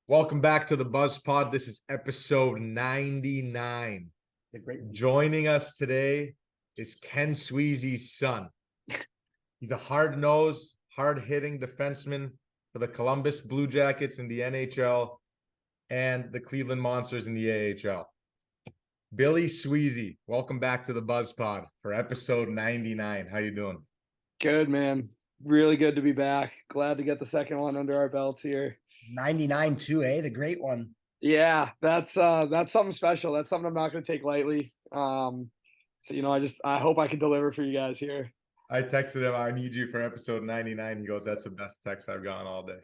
Welcome back to the Buzz Pod. This is episode 99. Joining us today is Ken Sweezey's son. He's a hard-nosed, hard-hitting defenseman for the Columbus Blue Jackets in the NHL and the Cleveland Monsters in the AHL. Billy Sweezey, welcome back to the Buzz Pod for episode 99. How you doing? Good, man. Really good to be back. Glad to get the second one under our belts here. 99 too, the great one. Yeah, that's something special. That's something I'm not going to take lightly. I hope I can deliver for you guys here. I texted him, I need you for episode 99. He goes, that's the best text I've gotten all day.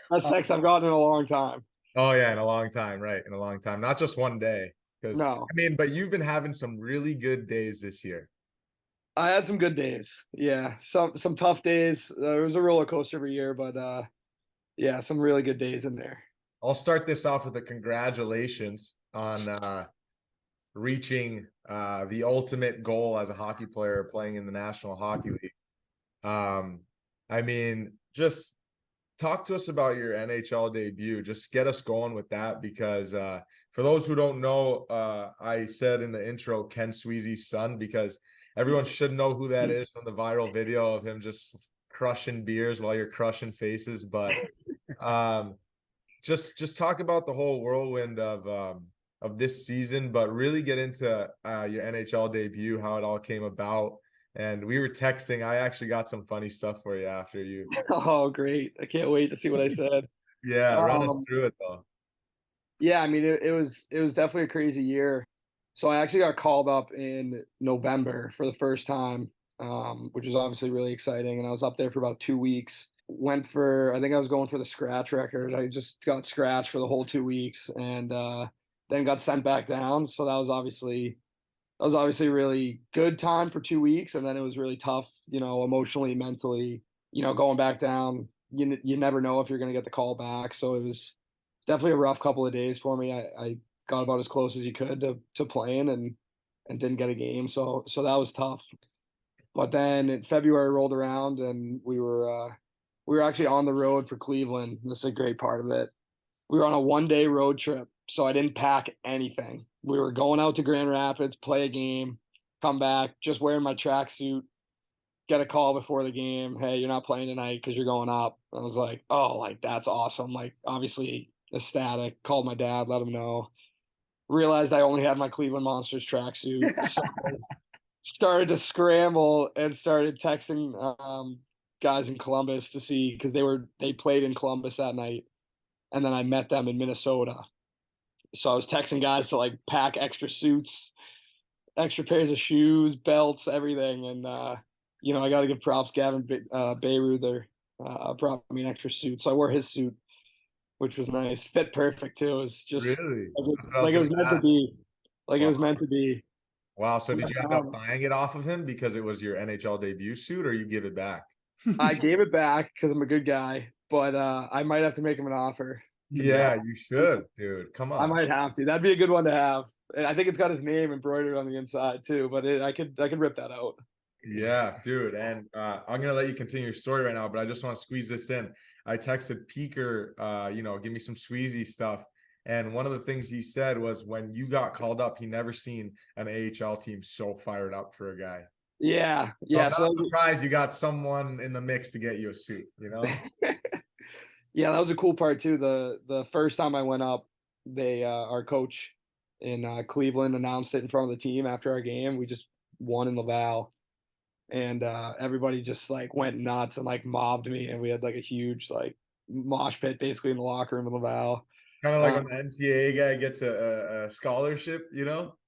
Best text I've gotten in a long time. Oh, yeah, in a long time, right? In a long time. Not just one day. No. But you've been having some really good days this year. I had some good days. Yeah, some tough days. It was a roller coaster every year, but yeah, some really good days in there. I'll start this off with a congratulations on reaching the ultimate goal as a hockey player playing in the National Hockey League. Just talk to us about your NHL debut. Just get us going with that because for those who don't know, I said in the intro, Ken Sweezey's son, because everyone should know who that is from the viral video of him just crushing beers while you're crushing faces. But just talk about the whole whirlwind of this season, but really get into your NHL debut, how it all came about. And we were texting. I actually got some funny stuff for you after you. Oh, great. I can't wait to see what I said. Yeah, run us through it though. Yeah, it was definitely a crazy year. So I actually got called up in November for the first time, which was obviously really exciting. And I was up there for about 2 weeks. I think I was going for the scratch record. I just got scratched for the whole 2 weeks and then got sent back down. So that was obviously a really good time for 2 weeks. And then it was really tough, emotionally, mentally, going back down. You never know if you're going to get the call back. So it was definitely a rough couple of days for me. I got about as close as you could to playing and didn't get a game. So that was tough. But then February rolled around and we were actually on the road for Cleveland. This is a great part of it. We were on a 1-day road trip, so I didn't pack anything. We were going out to Grand Rapids, play a game, come back, just wearing my tracksuit, get a call before the game. Hey, you're not playing tonight because you're going up. I was like, oh, that's awesome. Obviously ecstatic. Called my dad, let him know. Realized I only had my Cleveland Monsters tracksuit. So started to scramble and started texting guys in Columbus to see, because they played in Columbus that night. And then I met them in Minnesota. So I was texting guys to pack extra suits, extra pairs of shoes, belts, everything. And, I got to give props. Gavin Bayreuther brought me an extra suit. So I wore his suit, which was nice. Fit perfect too. It was just really it was meant to be. It was meant to be. Wow. So did you end up buying it off of him because it was your NHL debut suit, or you give it back? I gave it back because I'm a good guy, but I might have to make him an offer. Yeah, you should, dude. Come on. I might have to. That'd be a good one to have. I think it's got his name embroidered on the inside too, but I could rip that out. Yeah, dude. And I'm gonna let you continue your story right now, but I just want to squeeze this in. I texted Peaker, give me some Sweezey stuff. And one of the things he said was when you got called up, he never seen an AHL team so fired up for a guy. Yeah. So I'm surprised you got someone in the mix to get you a suit, Yeah, that was a cool part too. The first time I went up, our coach in Cleveland announced it in front of the team after our game. We just won in Laval, and everybody just went nuts and mobbed me, and we had a huge mosh pit basically in the locker room in Laval. Kind of like when the NCAA guy gets a scholarship,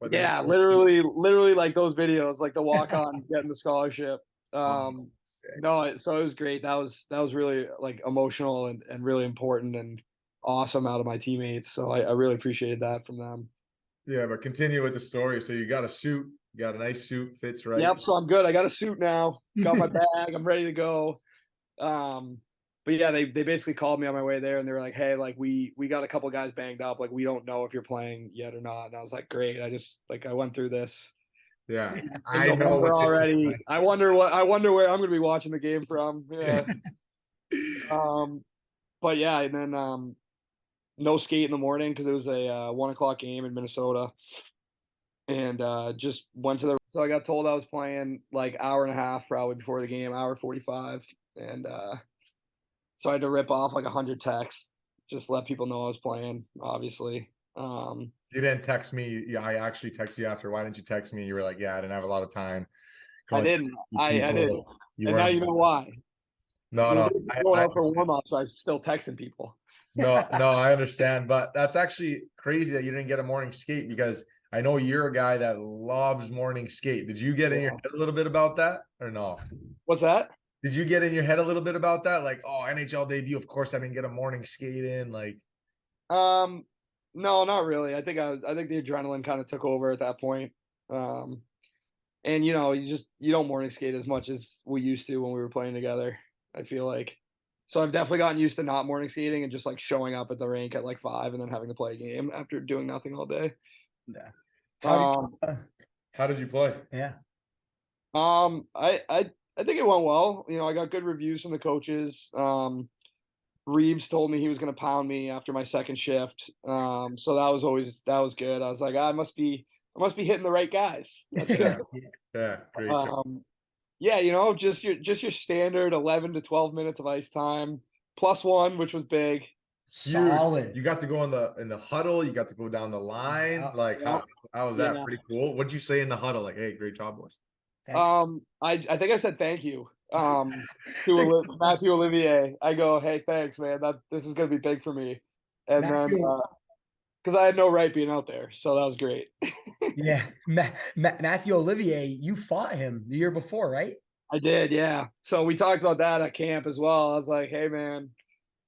But yeah, literally those videos, the walk on getting the scholarship. So it was great. That was really emotional and really important and awesome out of my teammates. So I really appreciated that from them. Yeah, but continue with the story. So you got a suit, you got a nice suit, fits right. Yep. So I'm good. I got a suit now. Got my bag. I'm ready to go. But yeah, they basically called me on my way there and they were like, hey, we got a couple guys banged up. We don't know if you're playing yet or not. And I was like, great. I just I went through this. Yeah. I know already. I wonder where I'm going to be watching the game from. Yeah. But yeah, and then no skate in the morning because it was a 1 o'clock game in Minnesota, and just went to the. So I got told I was playing like hour and a half probably before the game, hour 45, and so I had to rip off like 100 texts, just let people know I was playing. Obviously, You didn't text me. Yeah, I actually texted you after. Why didn't you text me? You were like, yeah, I didn't have a lot of time. I Going didn't. to I didn't. people. You And now weren't. you know why. No, In no, addition to going I out for understand. warm ups, I was still texting people. No, no, I understand. But that's actually crazy that you didn't get a morning skate because I know you're a guy that loves morning skate. Did you get in your Yeah. head a little bit about that or no? What's that? Did you get in your head a little bit about that? Like, oh, NHL debut. Of course, I didn't get a morning skate in. Like, Um, no, not really. I think the adrenaline kind of took over at that point. Um, and you don't morning skate as much as we used to when we were playing together. I feel like. So I've definitely gotten used to not morning skating and just like showing up at the rink at like 5 and then having to play a game after doing nothing all day. Yeah. How do Um, you, how did you play? yeah. I think it went well. I got good reviews from the coaches. Reeves told me he was going to pound me after my second shift. So that was good. I was like, I must be hitting the right guys. That's good. Yeah, great job. Yeah, just your standard 11 to 12 minutes of ice time +1, which was big. Solid. You got to go in the huddle. You got to go down the line. Yeah. Like, Yeah, how was that? yeah. Pretty cool. What'd you say in the huddle? Like, hey, great job, boys. Thanks. I think I said thank you. To Thanks. Matthew Olivier. I go, hey, thanks, man. This is gonna be big for me. And then Matthew, because I had no right being out there, so that was great. yeah. Matthew Olivier, you fought him the year before, right? I did, yeah. So we talked about that at camp as well. I was like, hey, man,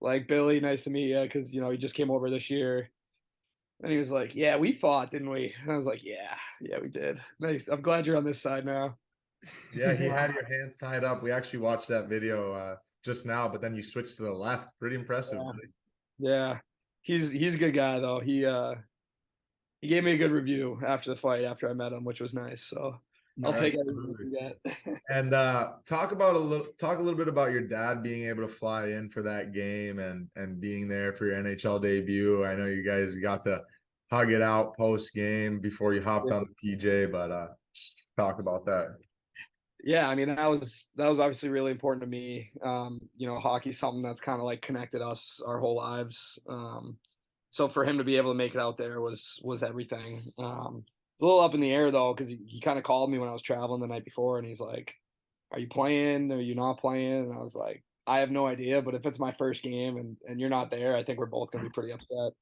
like Billy, nice to meet you, because he just came over this year. And he was like, yeah, we fought, didn't we? And I was like, yeah, we did. Nice. I'm glad you're on this side now. Yeah, he had your hands tied up. We actually watched that video just now, but then you switched to the left. Pretty impressive. Yeah, yeah. He's a good guy though. He gave me a good review after the fight after I met him, which was nice. So I'll take everything Absolutely. we can get. And talk a little bit about your dad being able to fly in for that game and being there for your NHL debut. I know you guys got to hug it out post game before you hopped on the PJ, but just talk about that. Yeah, I mean that was obviously really important to me. Hockey's something that's kind of like connected us our whole lives. So for him to be able to make it out there was everything. It's a little up in the air though, because he kind of called me when I was traveling the night before, and he's like, "Are you playing? Are you not playing?" And I was like, "I have no idea, but if it's my first game and you're not there, I think we're both gonna be pretty upset."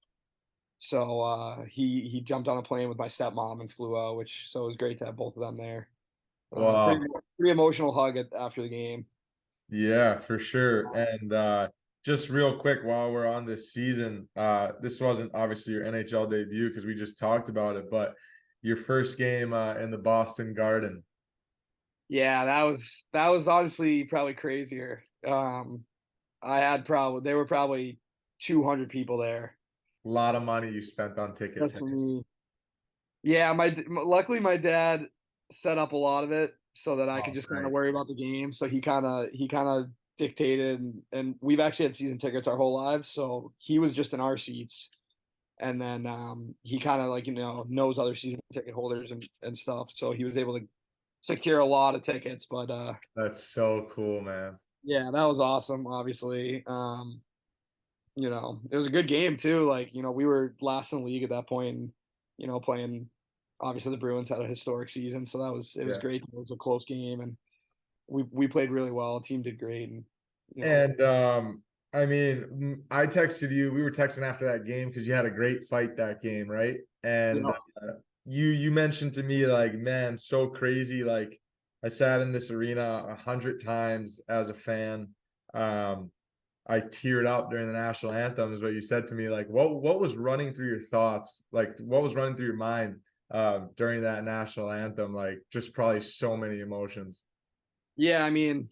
So he jumped on a plane with my stepmom and flew out, so it was great to have both of them there. Wow. Pretty emotional hug after the game. Yeah, for sure. And just real quick while we're on this season, this wasn't obviously your NHL debut because we just talked about it, but your first game in the Boston Garden. Yeah, that was honestly probably crazier. There were probably 200 people there. A lot of money you spent on tickets. That's for me. Yeah, luckily my dad set up a lot of it so that I could Oh, just kind great. of worry about the game. So he kind of dictated, and we've actually had season tickets our whole lives. So he was just in our seats, and then he kind of like knows other season ticket holders and stuff. So he was able to secure a lot of tickets. But That's so cool, man. yeah, that was awesome. Obviously, it was a good game too. Like, we were last in the league at that point, and, playing. Obviously, the Bruins had a historic season, so it was Yeah. great. It was a close game, and we played really well. The team did great, and And I mean, I texted you. We were texting after that game because you had a great fight that game, right? And you mentioned to me like, man, so crazy. Like, I sat in this arena 100 times as a fan. I teared up during the national anthem, is what you said to me. Like, what was running through your thoughts? Like, what was running through your mind during that national anthem? Like, just probably so many emotions. yeah. I mean,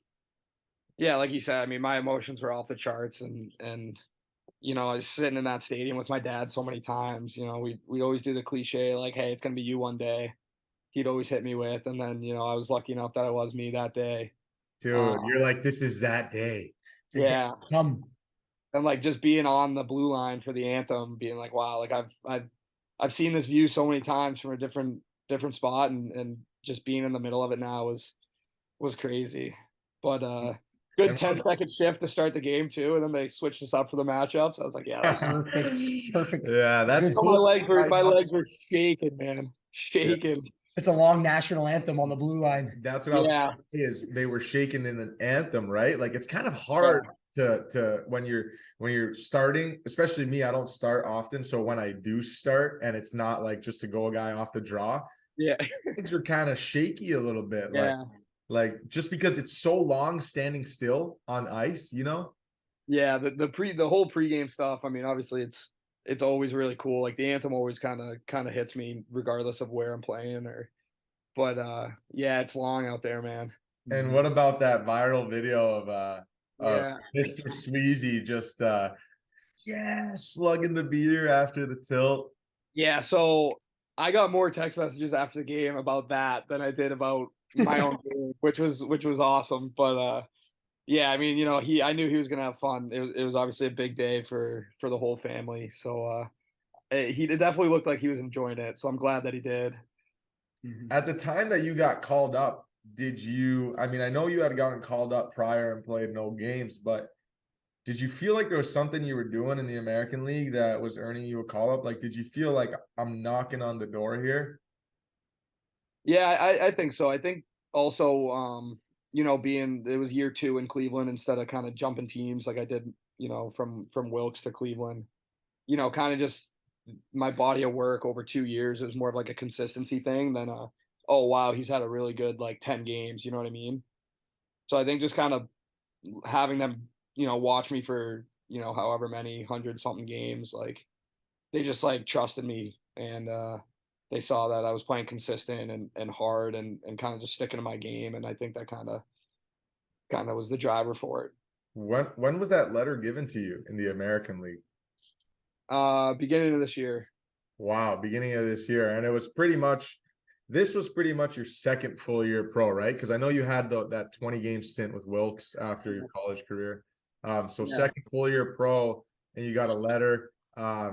yeah, like you said, I mean, my emotions were off the charts, and I was sitting in that stadium with my dad so many times. We'd always do the cliche like, "Hey, it's gonna be you one day." He'd always hit me with, and then I was lucky enough that it was me that day. Dude, Um, you're like, this is that day. The day yeah, come. And like just being on the blue line for the anthem, being like, wow, like I've seen this view so many times from a different spot, and just being in the middle of it now was crazy. But good And what 10-second shift to start the game too, and then they switched us up for the matchups. I was like, yeah, Perfect. Yeah, that's Good. cool. my legs were shaking, man, Yeah, shaking. It's a long national anthem on the blue line. that's what I was Yeah, gonna say is they were shaking in an anthem, right? Like it's kind of hard yeah, to when you're starting, especially me, I don't start often. So when I do start and it's not like just to go a guy off the draw, yeah, things are kind of shaky a little bit. yeah. Like just because it's so long standing still on ice, you know? Yeah, the whole pregame stuff. I mean, obviously it's always really cool. Like the anthem always kind of hits me regardless of where I'm playing or but yeah, it's long out there, man. And what about that viral video of Yeah. Mr. Sweezey just slugging the beater after the tilt? Yeah, so I got more text messages after the game about that than I did about my own game, which was awesome. But yeah, I mean, I knew he was gonna have fun. It was obviously a big day for the whole family. So it definitely looked like he was enjoying it. So I'm glad that he did. At the time that you got called up, did you, I mean, I know you had gotten called up prior and played no games, but did you feel like there was something you were doing in the American League that was earning you a call up? Like, did you feel like I'm knocking on the door here? Yeah, I think so. I think also, being it was year 2 in Cleveland instead of kind of jumping teams like I did, from Wilkes to Cleveland. Kind of just my body of work over 2 years is more of like a consistency thing than oh wow, he's had a really good like 10 games. You know what I mean? So I think just kind of having them, watch me for however many hundred something games, like they just like trusted me and they saw that I was playing consistent and hard and kind of just sticking to my game, and I think that kind of was the driver for it. When was that letter given to you in the American League? Beginning of this year. Wow, beginning of this year. And this was pretty much your second full year pro, right? Because I know you had that 20 game stint with Wilkes after your college career. So Yeah. second full year pro, and you got a letter.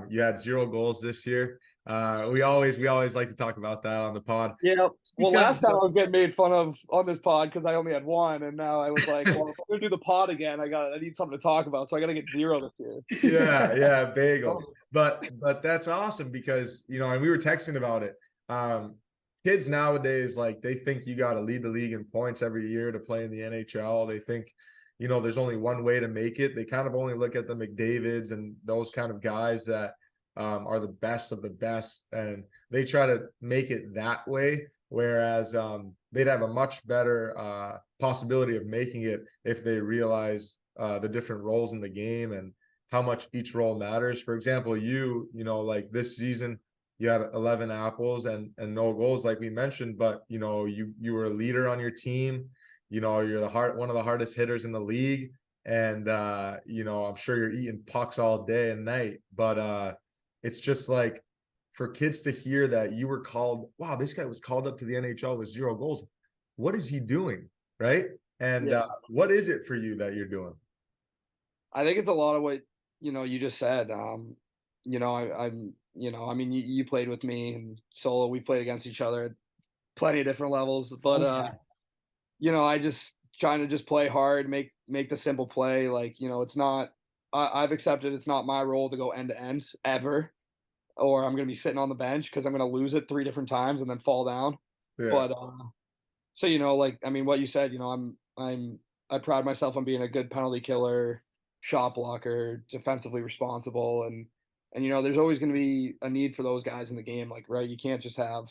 You had 0 goals this year. We always like to talk about that on the pod. Yeah. Well, Because last time I was getting made fun of on this pod because I only had one, and now I was like, well, if I'm gonna do the pod again, I need something to talk about, so I got to get 0 this year. yeah, bagels. But that's awesome because and we were texting about it. Kids nowadays, like they think you got to lead the league in points every year to play in the NHL. They think, there's only one way to make it. They kind of only look at the McDavids and those kind of guys that are the best of the best, and they try to make it that way. Whereas they'd have a much better possibility of making it if they realize the different roles in the game and how much each role matters. For example, like this season, you had 11 apples and no goals, like we mentioned, but you were a leader on your team. You're one of the hardest hitters in the league, and I'm sure you're eating pucks all day and night. But it's just like for kids to hear that you were called, wow, this guy was called up to the NHL with 0 goals. What is he doing, right? And Yeah. what is it for you that you're doing? I think it's a lot of what you just said. I mean, you played with me and Solo. We played against each other at plenty of different levels, but Oh, yeah. I just trying to just play hard, make the simple play. Like it's not. I've accepted it's not my role to go end to end ever, or I'm going to be sitting on the bench because I'm going to lose it 3 different times and then fall down. Yeah. But so like I mean, what you said, I pride myself on being a good penalty killer, shot blocker, defensively responsible, and there's always going to be a need for those guys in the game. Like right, you can't just have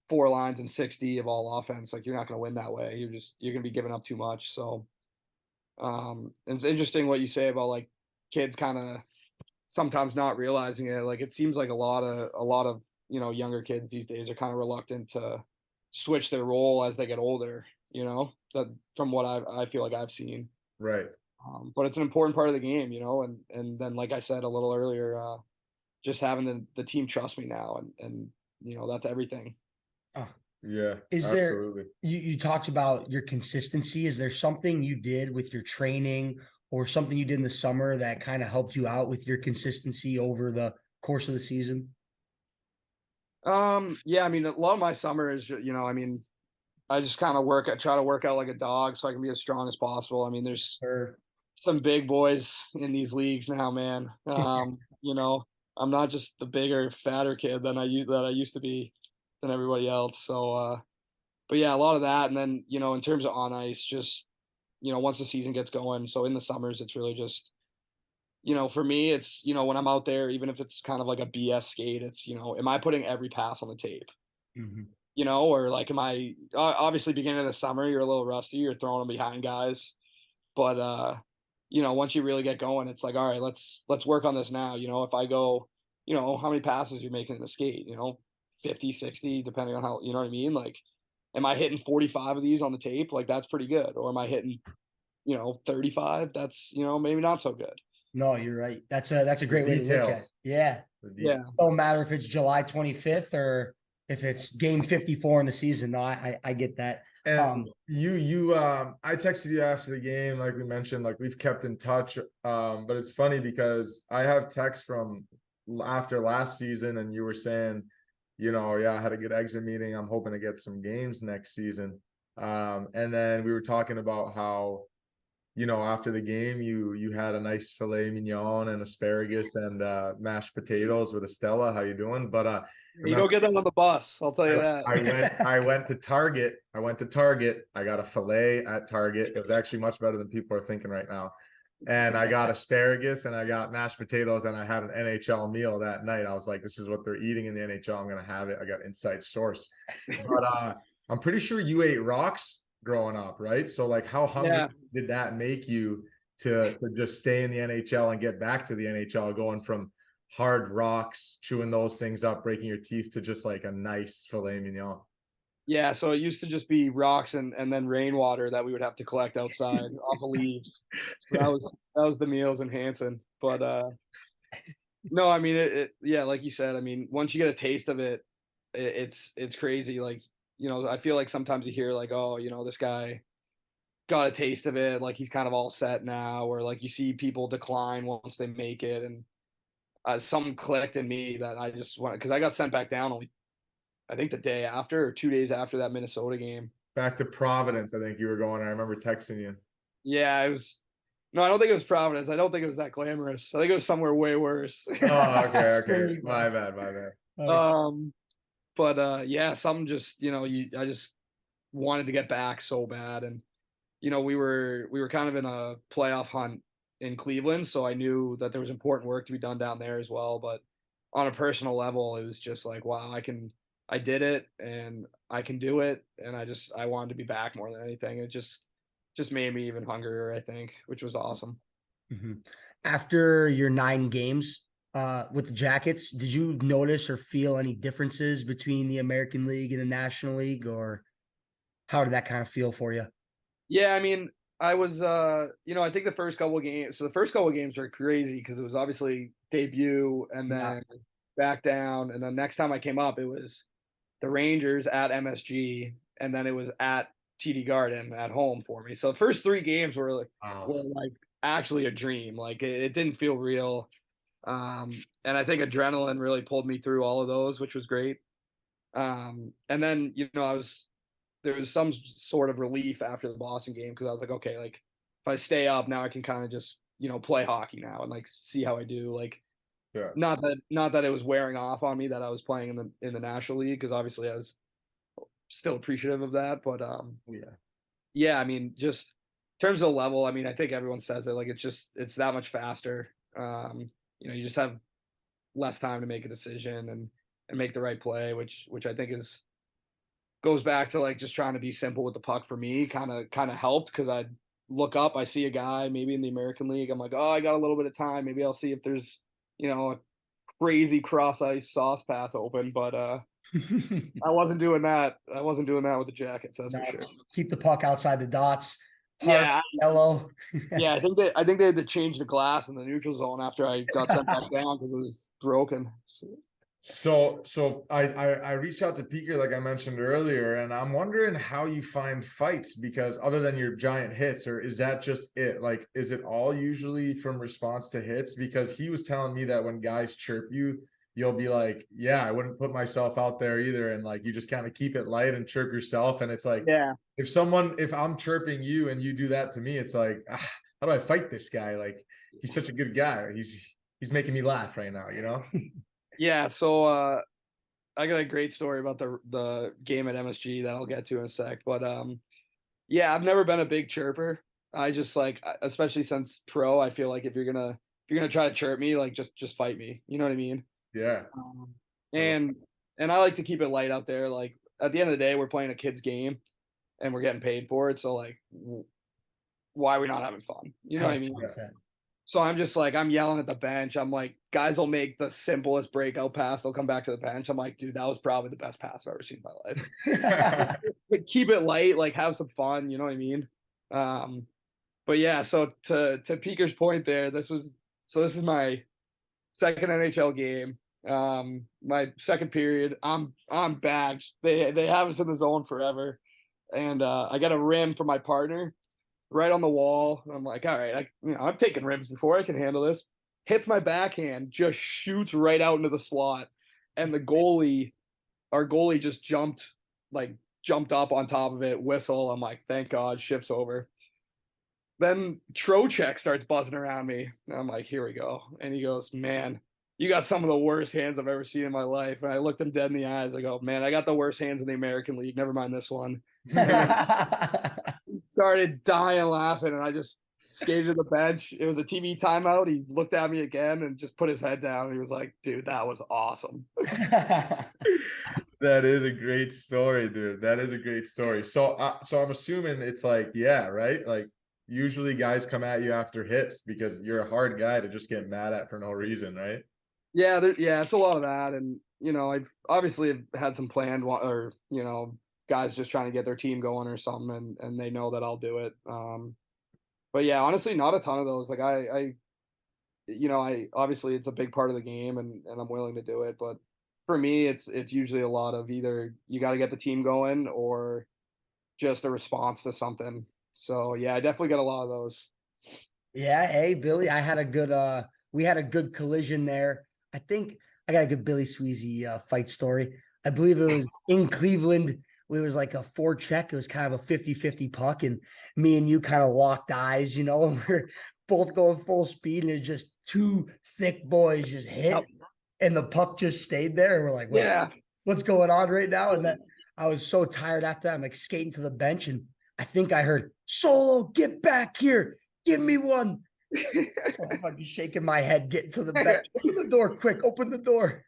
4 lines and 60 of all offense. Like you're not going to win that way. You're going to be giving up too much. So it's interesting what you say about like kids kind of sometimes not realizing it. Like it seems like a lot of younger kids these days are kind of reluctant to switch their role as they get older. That from what I feel like I've seen. Right. But it's an important part of the game, and then like I said a little earlier, just having the team trust me now, and that's everything. Oh, Yeah, is there, absolutely. you talked about your consistency. Is there something you did with your training or something you did in the summer that kind of helped you out with your consistency over the course of the season? Yeah, I mean, a lot of my summer is, I mean, I just kind of try to work out like a dog so I can be as strong as possible. I mean, there's Or some big boys in these leagues now, man. I'm not just the bigger, fatter kid that I used to be than everybody else. So, but yeah, a lot of that. And then, in terms of on ice, just, once the season gets going. So in the summers, it's really just, for me, it's, when I'm out there, even if it's kind of like a BS skate, it's, am I putting every pass on the tape? Mhm. Or like, am I obviously beginning of the summer, you're a little rusty, you're throwing them behind guys. But, once you really get going, it's like, all right, let's work on this now. If I go, how many passes you're making in the skate, 50, 60, depending on how, you know what I mean? Like, am I hitting 45 of these on the tape? Like, that's pretty good. Or am I hitting, 35? That's, maybe not so good. No, you're right. That's a great way to look at it. Details. Yeah. The Yeah. details. Don't matter if it's July 25th or if it's game 54 in the season. No, I get that. And I texted you after the game, like we mentioned, like we've kept in touch. But it's funny because I have texts from after last season, and you were saying, yeah, I had a good exit meeting. I'm hoping to get some games next season. And then we were talking about how, after the game, you had a nice filet mignon and asparagus and mashed potatoes with a Stella. How you doing? But You don't get them on the bus, I'll tell you that. I went to Target. I went to Target. I got a filet at Target. It was actually much better than people are thinking right now. And I got asparagus and I got mashed potatoes and I had an NHL meal that night. I was like, this is what they're eating in the NHL. I'm gonna have it. I got inside source. But I'm pretty sure you ate rocks growing up, right? So like how hungry Yeah. did that make you to just stay in the NHL and get back to the NHL, going from hard rocks, chewing those things up, breaking your teeth, to just like a nice filet mignon? Yeah, so it used to just be rocks and then rainwater that we would have to collect outside off of leaves. So that was the meals in Hanson. But no, I mean yeah, like you said, I mean, once you get a taste of it, it's crazy. Like, I feel like sometimes you hear like, oh, this guy got a taste of it, like he's kind of all set now, or like you see people decline once they make it, and something clicked in me that I just want, because I got sent back down only I think the day after or 2 days after that Minnesota game. Back to Providence, I think you were going. I remember texting you. Yeah, it was. No, I don't think it was Providence. I don't think it was that glamorous. I think it was somewhere way worse. Oh, okay. Spring. My bad. um, but yeah, some just I just wanted to get back so bad, and we were kind of in a playoff hunt in Cleveland, so I knew that there was important work to be done down there as well. But on a personal level, it was just like, wow, I did it, and I can do it, and I wanted to be back more than anything. It just made me even hungrier, I think, which was awesome. Mhm. After your 9 games with the Jackets, did you notice or feel any differences between the American League and the National League, or how did that kind of feel for you? Yeah, I mean, I was, I think the first couple of games. So the first couple of games were crazy because it was obviously debut and Yeah. then back down, and then next time I came up, it was the Rangers at MSG, and then it was at TD Garden at home for me. So the first 3 games were like actually a dream. Like it didn't feel real, and I think adrenaline really pulled me through all of those, which was great. And then there was some sort of relief after the Boston game because I was like, okay, like if I stay up now, I can kind of just play hockey now and like see how I do. Like Yeah. not that it was wearing off on me that I was playing in the National League, because obviously I was still appreciative of that. But yeah, I mean, just in terms of the level, I mean, I think everyone says it, like it's that much faster. You just have less time to make a decision and make the right play, which I think goes back to like just trying to be simple with the puck for me. Kind of helped because I'd look up, I see a guy maybe in the American League, I'm like, oh, I got a little bit of time, maybe I'll see if there's a crazy cross ice sauce pass open. But I wasn't doing that with the Jackets, that's for sure. Keep the puck outside the dots. Hard Yeah, yellow. yeah, I think they had to change the glass in the neutral zone after I got sent back down because it was broken. So, So I reached out to Peaker like I mentioned earlier, and I'm wondering how you find fights, because other than your giant hits, or is that just it? Like, is it all usually from response to hits? Because he was telling me that when guys chirp you, you'll be like, yeah, I wouldn't put myself out there either, and like you just kind of keep it light and chirp yourself. And it's like, Yeah. if I'm chirping you and you do that to me, it's like, how do I fight this guy? Like, he's such a good guy. He's making me laugh right now, you know? Yeah. So I got a great story about the game at MSG that I'll get to in a sec. But yeah, I've never been a big chirper. I just like, especially since pro, I feel like if you're gonna try to chirp me, like just fight me. You know what I mean? Yeah. Um, and I like to keep it light out there. Like at the end of the day, we're playing a kid's game and we're getting paid for it. So like, why are we not having fun? You know what I mean? 100%. So I'm just like, I'm yelling at the bench. I'm like, guys will make the simplest breakout pass. They'll come back to the bench. I'm like, dude, that was probably the best pass I've ever seen in my life. But keep it light, like have some fun. You know what I mean? But yeah, so to Peaker's point there, this is my second NHL game. My second period. I'm bagged. They have us in the zone forever, and I got a rim from my partner right on the wall. I'm like, all right, I've taken rims before. I can handle this. Hits my backhand, just shoots right out into the slot, and our goalie, just jumped up on top of it. Whistle. I'm like, thank God, shift's over. Then Trocheck starts buzzing around me. And I'm like, here we go. And he goes, man, you got some of the worst hands I've ever seen in my life. And I looked him dead in the eyes. I go, man, I got the worst hands in the American League. Never mind this one. Started dying laughing, and I just skated to the bench. It was a TV timeout. He looked at me again and just put his head down. He was like, dude, that was awesome. That is a great story, dude. That is a great story. So I'm assuming it's like, yeah, right? Like usually guys come at you after hits because you're a hard guy to just get mad at for no reason, right? Yeah, it's a lot of that. And, I've obviously had some planned or, guys just trying to get their team going or something, and they know that I'll do it. But yeah, honestly, not a ton of those. Like I obviously it's a big part of the game, and I'm willing to do it. But for me, it's usually a lot of either you got to get the team going or just a response to something. So yeah, I definitely get a lot of those. Yeah, hey Billy, I had a good we had a good collision there. I think I got a good Billy Sweezey fight story. I believe it was in Cleveland. It was like a four-check. It was kind of a 50-50 puck, and me and you kind of locked eyes, and we're both going full speed, and it's just two thick boys just hit, Yep. and the puck just stayed there. And we're like, Yeah. what's going on right now? And then I was so tired after that. I'm like skating to the bench, and I think I heard, Solo, get back here. Give me one. So I'm fucking shaking my head, getting to the bench. Open the door, quick. Open the door.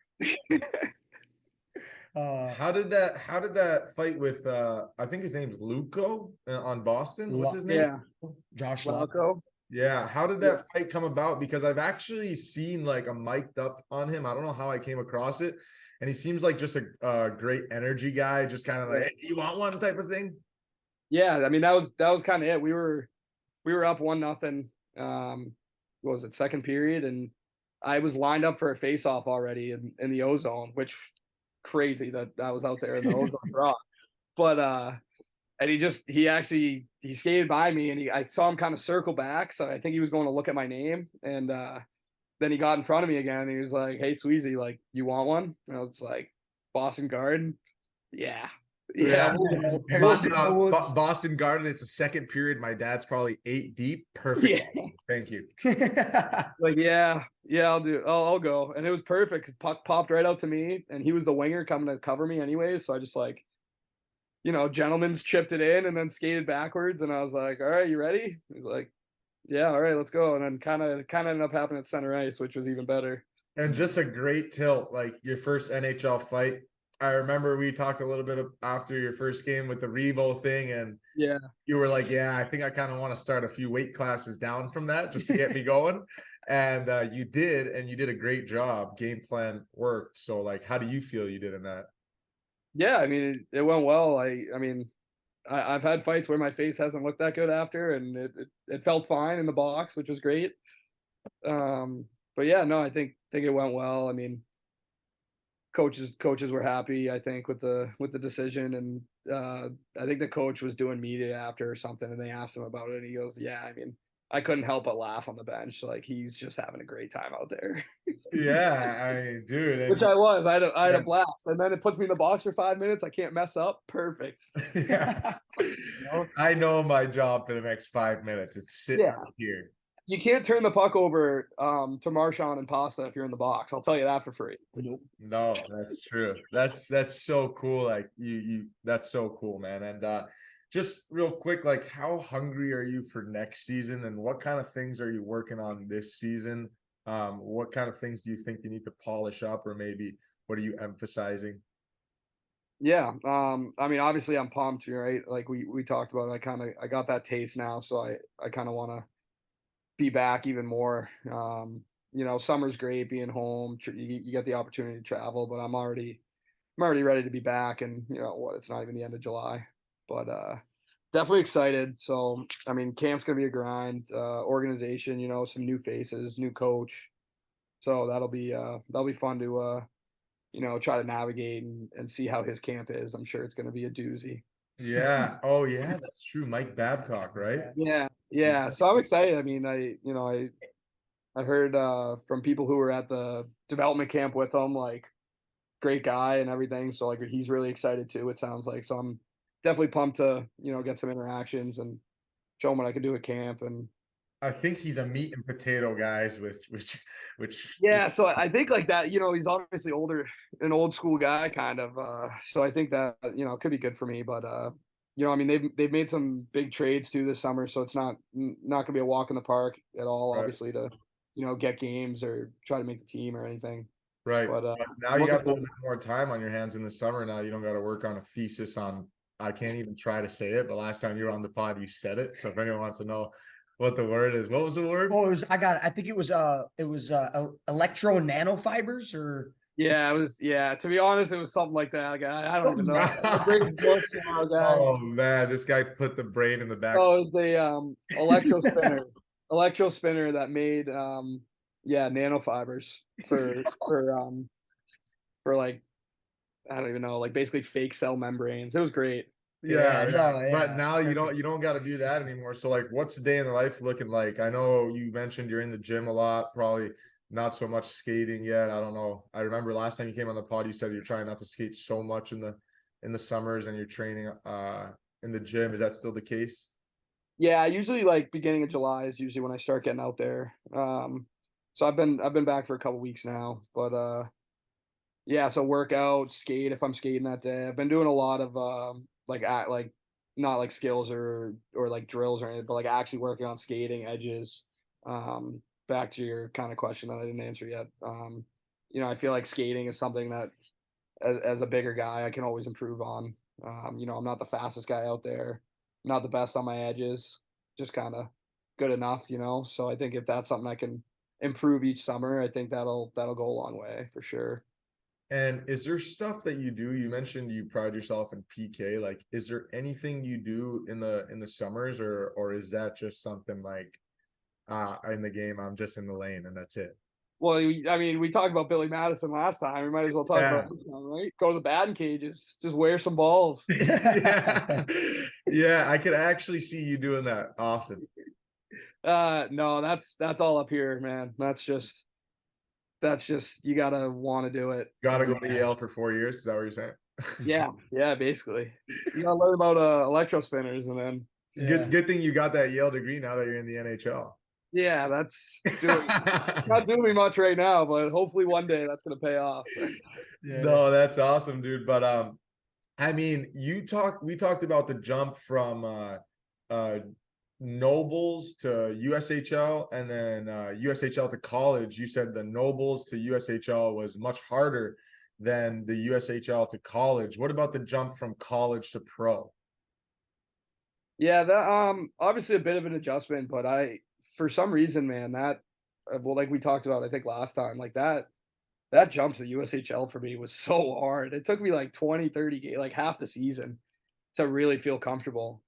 How did that fight with I think his name's Luco on Boston? What's his name? Yeah. Josh Lauko. Yeah. How did that fight come about? Because I've actually seen like a mic'd up on him. I don't know how I came across it. And he seems like just a great energy guy, just kind of like, hey, you want one type of thing. Yeah, I mean that was kind of it. We were up 1-0. What was it, second period, and I was lined up for a face-off already in the ozone, which crazy that I was out there in the ozone draw. But and he skated by me, and I saw him kind of circle back, so I think he was going to look at my name, and then he got in front of me again, and he was like, "Hey, Sweezey, like, you want one?" And I was like, "Boston Garden, yeah." Yeah, Boston Garden. It's a second period. My dad's probably 8 deep. Perfect. yeah. Thank you. Like, yeah, I'll do it. I'll go. And it was perfect. Puck popped right out to me, and he was the winger coming to cover me anyways. So I just like, gentleman's chipped it in and then skated backwards. And I was like, all right, you ready? He's like, yeah, all right, let's go. And then kind of ended up happening at center ice, which was even better. And just a great tilt, like your first NHL fight. I remember we talked a little bit after your first game with the Revo thing, and Yeah. you were like, yeah, I think I kind of want to start a few weight classes down from that just to get me going. And you did, and you did a great job. Game plan worked. So like, how do you feel you did in that? Yeah, I mean, it went well. I mean, I've had fights where my face hasn't looked that good after, and it felt fine in the box, which was great. But yeah, no, I think it went well. I mean, coaches were happy, I think, with the decision, and I think the coach was doing media after or something, and they asked him about it, and he goes, "Yeah, I mean, I couldn't help but laugh on the bench. Like he's just having a great time out there." Yeah, dude, Which and I had a yeah. blast, and then it puts me in the box for 5 minutes. I can't mess up. Perfect. Yeah. You know? I know my job for the next 5 minutes. It's sitting Yeah, right here. you can't turn the puck over to Marshawn and Pasta if you're in the box. I'll tell you that for free. Nope. No, that's true. That's so cool. Like you that's so cool, man. And just real quick, like how hungry are you for next season and what kind of things are you working on this season? What kind of things do you think you need to polish up or maybe what are you emphasizing? Yeah, I mean, obviously, I'm pumped, right? Like we talked about, I got that taste now, so I kind of want to be back even more. Summer's great, being home. You get the opportunity to travel, but I'm already ready to be back. And it's not even the end of July, but definitely excited. So I mean, camp's gonna be a grind. Organization, some new faces, new coach. So that'll be fun to try to navigate and see how his camp is. I'm sure it's gonna be a doozy. Yeah. Oh yeah, that's true. Mike Babcock, right? Yeah, Yeah. yeah. So I'm excited. I mean, I heard from people who were at the development camp with him, like great guy and everything. So like he's really excited too. It sounds like. So I'm definitely pumped to get some interactions and show him what I can do at camp. And I think he's a meat and potato guys with which yeah, so I think like that. He's obviously older, an old school guy, kind of. So I think that it could be good for me. But I mean they've made some big trades too this summer, so it's not gonna be a walk in the park at all. right, Obviously to get games or try to make the team or anything. right. But But now I'm you looking got a little forward. bit more time on your hands in the summer now. You don't got to work on a thesis on I can't even try to say it, but last time you were on the pod you said it. So if anyone wants to know what the word is, what was the word? Oh, I think electro nanofibers or Yeah, it was. Yeah, to be honest, it was something like that. I don't even something. know. My brain's mush now, Oh guys. man, this guy put the brain in the back. Oh, it was a electro spinner that made nanofibers for like I don't even know, like basically fake cell membranes. It was great. Yeah, Yeah, yeah. no, But yeah. now Perfect. you don't got to do that anymore. So like what's the day in the life looking like? I know you mentioned you're in the gym a lot, probably not so much skating yet. I don't know. I remember last time you came on the pod, you said you're trying not to skate so much in the summers and you're training in the gym. Is that still the case? Yeah, usually like beginning of July is usually when I start getting out there. So I've been back for a couple weeks now, but yeah, so workout, skate if I'm skating that day. I've been doing a lot of like not like skills or like drills or anything, but like actually working on skating edges. Back to your kind of question that I didn't answer yet. I feel like skating is something that as a bigger guy I can always improve on. I'm not the fastest guy out there, not the best on my edges, just kind of good enough. So I think if that's something I can improve each summer, I think that'll go a long way for sure. And is there stuff that you do? You mentioned you pride yourself in PK. Like, is there anything you do in the summers or is that just something like in the game I'm just in the lane and that's it? Well, I mean, we talked about Billy Madison last time. We might as well talk about Yeah. this time, right? Go to the batting cages, just wear some balls. Yeah. Yeah, I could actually see you doing that often. No, that's all up here, man. That's just you gotta want to do it. Gotta go And to Yale for 4 years. Is that what you're saying? yeah, basically, you gotta learn about electro spinners, and then Yeah. Good thing you got that Yale degree now that you're in the NHL. yeah, that's it's doing not doing me much right now, but hopefully one day that's gonna pay off. Yeah. No, that's awesome, dude. But I mean, we talked about the jump from uh Nobles to USHL and then USHL to college. You said the Nobles to USHL was much harder than the USHL to college. What about the jump from college to pro? Yeah, that obviously a bit of an adjustment, but I for some reason, man, that well, like we talked about, I think last time, like that jump to USHL for me was so hard. It took me like 20, 30 like half the season to really feel comfortable.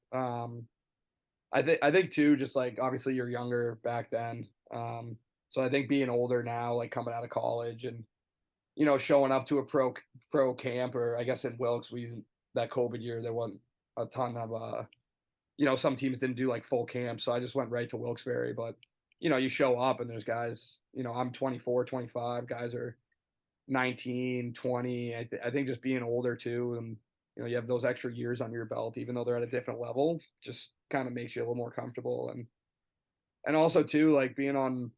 I think too, just like obviously you're younger back then. So I think being older now, like coming out of college and showing up to a pro camp, or I guess in Wilkes, that COVID year, there wasn't a ton of, some teams didn't do like full camp. So I just went right to Wilkes-Barre. But, you show up and there's guys, I'm 24, 25, guys are 19, 20. I think just being older too. And, you have those extra years under your belt, even though they're at a different level, just kind of makes you a little more comfortable. And also too, like being on,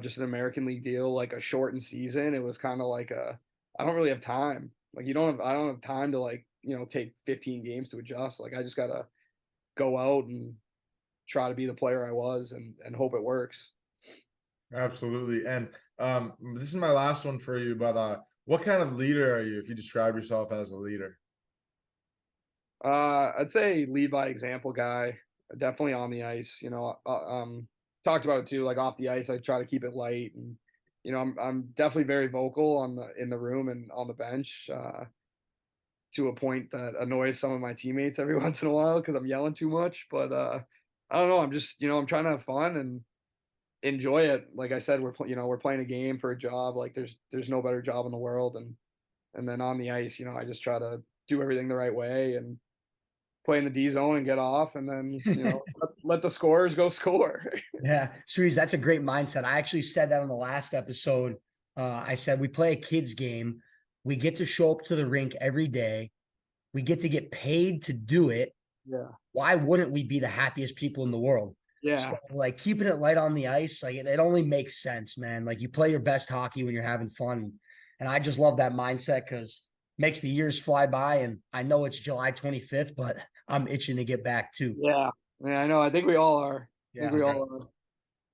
just an American League deal, like a shortened season, it was kind of like I don't really have time. Like I don't have time to like, take 15 games to adjust. Like I just gotta go out and try to be the player I was and hope it works. Absolutely. And this is my last one for you, but what kind of leader are you if you describe yourself as a leader? I'd say lead by example guy, definitely on the ice. Talked about it too, like off the ice, I try to keep it light, and I'm definitely very vocal in the room and on the bench, to a point that annoys some of my teammates every once in a while because I'm yelling too much. But I don't know. I'm just I'm trying to have fun and enjoy it. Like I said, we're playing a game for a job. Like there's no better job in the world, and then on the ice, I just try to do everything the right way and play in the D zone and get off, and then let the scorers go score. Yeah, Sweezey, that's a great mindset. I actually said that on the last episode. I said we play a kids game. We get to show up to the rink every day. We get to get paid to do it. Yeah. Why wouldn't we be the happiest people in the world? Yeah. So, like keeping it light on the ice, like it only makes sense, man. Like you play your best hockey when you're having fun. And I just love that mindset because makes the years fly by. And I know it's July 25th, but I'm itching to get back too. Yeah. Yeah, I know. I think we all are. Yeah. We all are.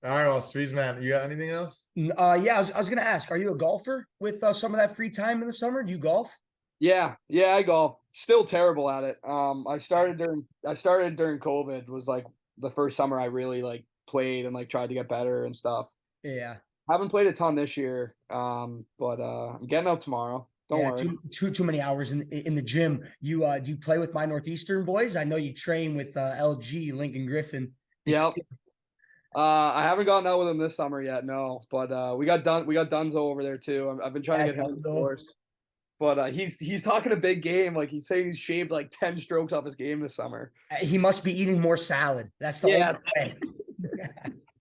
All right, well, Sweezey, man, you got anything else? Yeah, I was gonna ask, are you a golfer with some of that free time in the summer? Do you golf? Yeah, I golf. Still terrible at it. I started during COVID, was like the first summer I really like played and like tried to get better and stuff. Yeah. Haven't played a ton this year. But I'm getting out tomorrow. Don't worry. Too many hours in the gym. You do you play with my Northeastern boys? I know you train with LG, Lincoln Griffin. Yep. I haven't gotten out with him this summer yet, no. But we got Dunzo over there too. I've been trying to get him on the course. But he's talking a big game. Like he's saying he's shaved like 10 strokes off his game this summer. He must be eating more salad. That's the only way.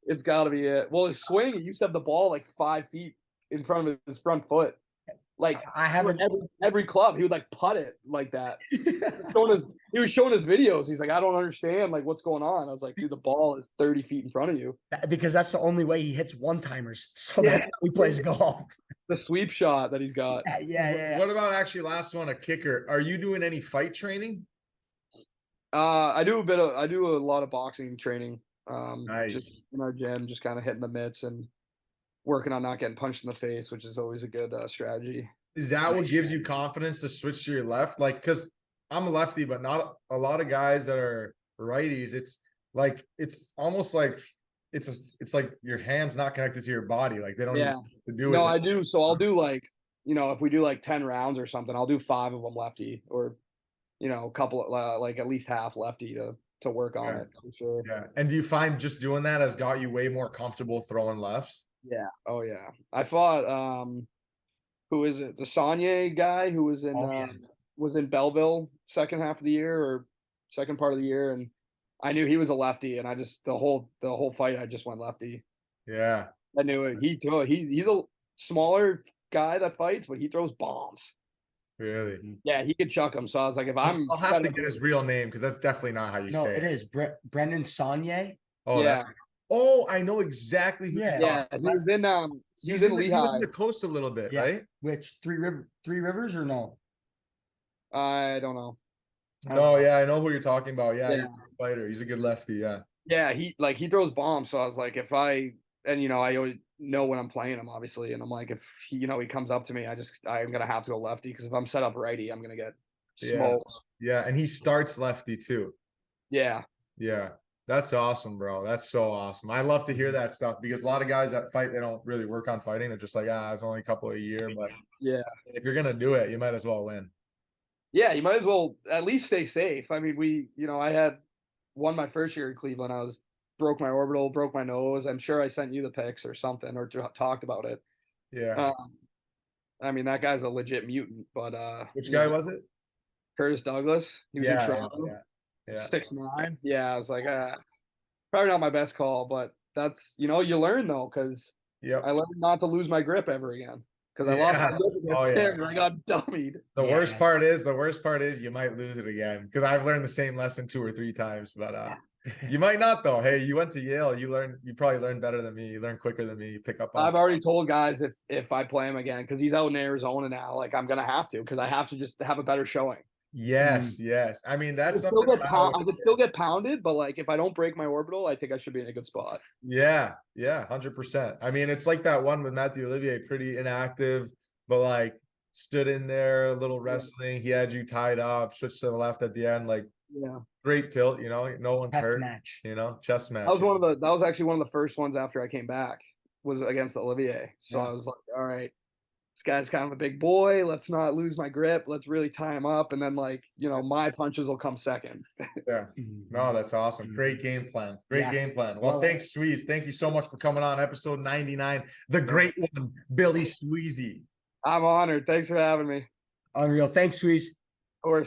It's got to be it. Well, his swing, he used to have the ball like 5 feet in front of his front foot. Like I haven't every club, he would like putt it like that. He was showing his videos. He's like, I don't understand like what's going on. I was like, dude, the ball is 30 feet in front of you. Because that's the only way he hits one-timers. So that's how he plays golf. The sweep shot that he's got. Yeah. What about actually last one, a kicker? Are you doing any fight training? I do a lot of boxing training. Nice. Just in our gym, just kind of hitting the mitts and working on not getting punched in the face, which is always a good strategy. Is that what gives you confidence to switch to your left? Like, because I'm a lefty, but not a lot of guys that are righties. It's almost like it's like your hand's not connected to your body. Like they don't even to do it. No, I do. So I'll do like, if we do like 10 rounds or something, I'll do 5 of them lefty, or a couple of like at least half lefty to work on it for sure. Yeah. And do you find just doing that has got you way more comfortable throwing lefts? Yeah. Oh yeah. I fought who is it? The Saunier guy who was in Belleville second half of the year or second part of the year, and I knew he was a lefty, and I just the whole fight I just went lefty. Yeah. I knew it. He's a smaller guy that fights, but he throws bombs. Really? Yeah, he could chuck them. So I was like, I'll have to get his real name because that's definitely not how you say it. No, it is Brendan Saunier. Oh yeah. I know exactly who you're talking about. He was in Lehigh. He was in the coast a little bit, right? Which Three Rivers or no? I don't know. Oh yeah, I know who you're talking about. Yeah, he's a good fighter. He's a good lefty. Yeah. Yeah, he throws bombs. So I was like, I always know when I'm playing him, obviously, and I'm like, if he comes up to me, I'm gonna have to go lefty because if I'm set up righty, I'm gonna get smoked. Yeah, and he starts lefty too. Yeah. Yeah. That's awesome, bro. That's so awesome. I love to hear that stuff because a lot of guys that fight, they don't really work on fighting. They're just like, it's only a couple a year. But yeah, if you're gonna do it, you might as well win. Yeah, you might as well at least stay safe. I mean, I had won my first year in Cleveland. I broke my orbital, broke my nose. I'm sure I sent you the pics or something or talked about it. Yeah. I mean, that guy's a legit mutant, but Which guy was it? Curtis Douglas. He was in Toronto. Yeah. 6'9". Yeah, I was like, probably not my best call, but that's you learn though, because Yep. I learned not to lose my grip ever again. Because I lost my grip against him and I got dummied. The worst part is you might lose it again. Because I've learned the same lesson 2 or 3 times, but you might not though. Hey, you went to Yale. You probably learned better than me. You learn quicker than me. You pick up on I've already told guys if I play him again, because he's out in Arizona now, like I'm gonna have to, because I have to just have a better showing. Yes. I mean, I that's could still get pounded, but like if I don't break my orbital, I think I should be in a good spot. Yeah, 100%. I mean, it's like that one with Matthew Olivier, pretty inactive, but like stood in there, a little wrestling. He had you tied up, switched to the left at the end, like great tilt, no one hurt. Match. Chess match. That was actually one of the first ones after I came back, was against Olivier. So I was like, all right, this guy's kind of a big boy. Let's not lose my grip. Let's really tie him up. And then my punches will come second. Yeah. No, that's awesome. Great game plan. Game plan. Well, thanks, Sweez. Thank you so much for coming on episode 99. The great one, Billy Sweezey. I'm honored. Thanks for having me. Unreal. Thanks, Sweez. Of course.